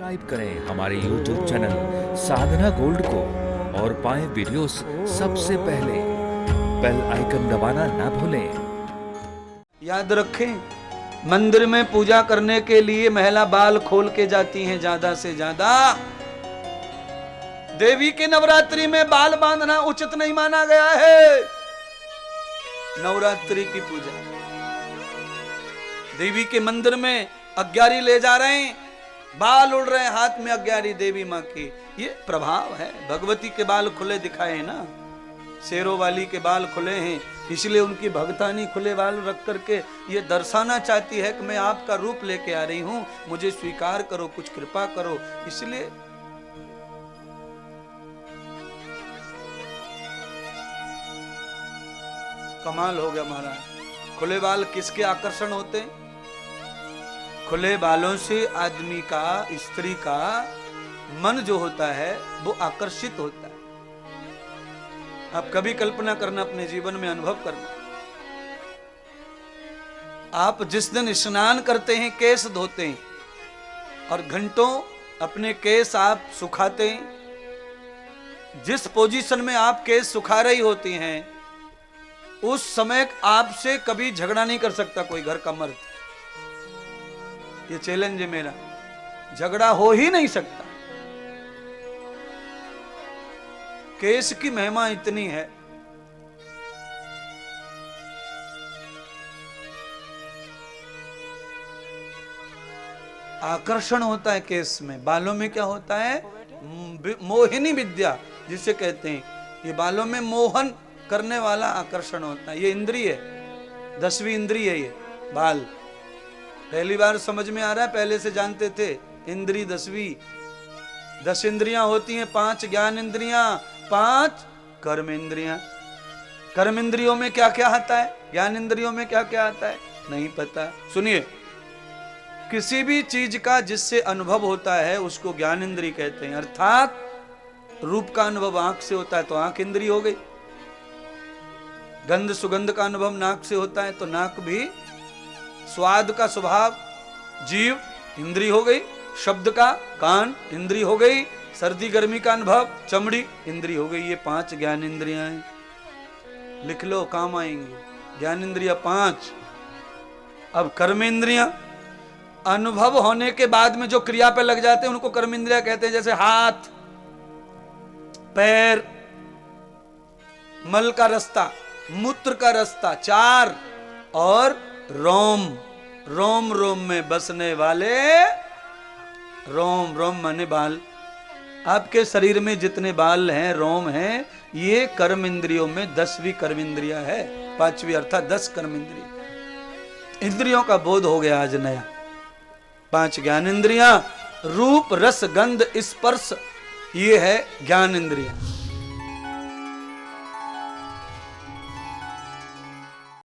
Subscribe करें हमारे YouTube channel साधना gold को और पाएं वीडियोस सबसे पहले। बेल आइकन दबाना ना भूलें। याद रखें, मंदिर में पूजा करने के लिए महिला बाल खोल के जाती हैं ज्यादा से ज्यादा। देवी के नवरात्रि में बाल बांधना उचित नहीं माना गया है। नवरात्रि की पूजा, देवी के मंदिर में अग्यारी ले जा रहे हैं, बाल उड़ रहे हैं, हाथ में अग्यारी देवी माँ की। ये प्रभाव है, भगवती के बाल खुले दिखाए हैं ना, शेरों वाली के बाल खुले हैं, इसलिए उनकी भगतानी खुले बाल रख करके ये दर्शाना चाहती है कि मैं आपका रूप लेके आ रही हूं, मुझे स्वीकार करो, कुछ कृपा करो। इसलिए कमाल हो गया महाराज। खुले बाल किसके आकर्षण होते हैं? खुले बालों से आदमी का, स्त्री का मन जो होता है वो आकर्षित होता है। आप कभी कल्पना करना, अपने जीवन में अनुभव करना। आप जिस दिन स्नान करते हैं, केस धोते हैं और घंटों अपने केस आप सुखाते हैं, जिस पोजीशन में आप केस सुखा रही होती हैं उस समय आपसे कभी झगड़ा नहीं कर सकता कोई घर का मर्द। ये चैलेंज है मेरा, झगड़ा हो ही नहीं सकता। केस की महिमा इतनी है। आकर्षण होता है केस में। बालों में क्या होता है? मोहिनी विद्या जिसे कहते हैं, ये बालों में मोहन करने वाला आकर्षण होता है। ये इंद्रिय है, 10वीं इंद्रिय है ये बाल। पहली बार समझ में आ रहा है, पहले से जानते थे। इंद्रिय 10वीं, 10 इंद्रियां होती हैं, 5 ज्ञान इंद्रियां, 5 कर्म इंद्रियां। कर्म इंद्रियों में क्या क्या आता है, ज्ञान इंद्रियों में क्या क्या आता है, नहीं पता। सुनिए, किसी भी चीज का जिससे अनुभव होता है उसको ज्ञान इंद्रिय कहते हैं। अर्थात रूप का अनुभव आंख से होता है तो आंख इंद्रिय हो गई, गंध सुगंध का अनुभव नाक से होता है तो नाक भी, स्वाद का स्वभाव जीव इंद्रिय हो गई, शब्द का कान इंद्रिय हो गई, सर्दी गर्मी का अनुभव चमड़ी इंद्रिय हो गई। ये 5 ज्ञान इंद्रियां हैं, लिख लो, काम आएंगी। ज्ञान इंद्रिया 5। अब कर्म इंद्रियां अनुभव होने के बाद में जो क्रिया पे लग जाते हैं उनको कर्म इंद्रिया कहते हैं। जैसे हाथ, पैर, मल का रास्ता, मूत्र का रास्ता 4, और रोम, रोम रोम में बसने वाले, रोम रोम माने बाल। आपके शरीर में जितने बाल हैं, रोम हैं, ये कर्म इंद्रियों में 10वीं कर्म इंद्रिया है, 5वीं अर्थात 10 कर्म इंद्रिय। इंद्रियों का बोध हो गया आज नया। 5 ज्ञान इंद्रियां, रूप रस गंध स्पर्श, ये है ज्ञान इंद्रिया।